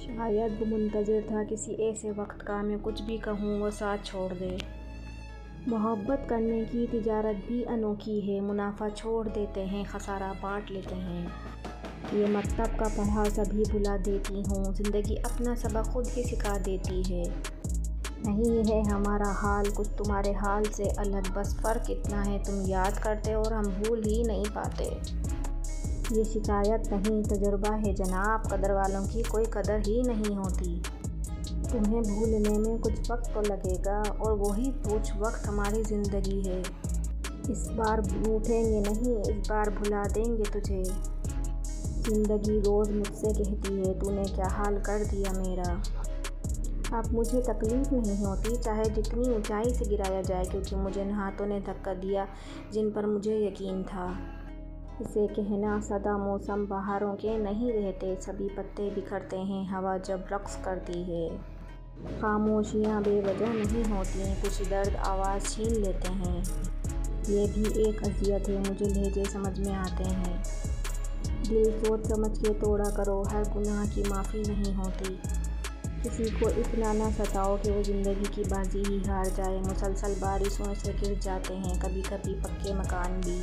شاید وہ منتظر تھا کسی ایسے وقت کا میں کچھ بھی کہوں وہ ساتھ چھوڑ دے۔ محبت کرنے کی تجارت بھی انوکھی ہے، منافع چھوڑ دیتے ہیں، خسارہ بانٹ لیتے ہیں۔ یہ مکتب کا پڑھا سبھی بھلا دیتی ہوں، زندگی اپنا سبق خود ہی سکھا دیتی ہے۔ نہیں ہے ہمارا حال کچھ تمہارے حال سے الگ، بس فرق اتنا ہے تم یاد کرتے اور ہم بھول ہی نہیں پاتے۔ یہ شکایت نہیں تجربہ ہے جناب، قدر والوں کی کوئی قدر ہی نہیں ہوتی۔ تمہیں بھولنے میں کچھ وقت تو لگے گا، اور وہی کچھ وقت ہماری زندگی ہے۔ اس بار روٹھیں گے نہیں، اس بار بھلا دیں گے تجھے۔ زندگی روز مجھ سے کہتی ہے تو نے کیا حال کر دیا میرا۔ اب مجھے تکلیف نہیں ہوتی چاہے جتنی اونچائی سے گرایا جائے، کیونکہ مجھے ان ہاتھوں نے دھکا دیا جن پر مجھے یقین تھا۔ اسے کہنا سدا موسم بہاروں کے نہیں رہتے، سبھی پتے بکھرتے ہیں ہوا جب رقص کرتی ہے۔ خاموشیاں بے وجہ نہیں ہوتیں، کچھ درد آواز چھین لیتے ہیں۔ یہ بھی ایک اذیت ہے، مجھے لہجے سمجھ میں آتے ہیں۔ دل سوچ سمجھ کے توڑا کرو، ہر گناہ کی معافی نہیں ہوتی۔ کسی کو اتنا نہ ستاؤ کہ وہ زندگی کی بازی ہی ہار جائے۔ مسلسل بارشوں سے گر جاتے ہیں کبھی کبھی پکے مکان بھی۔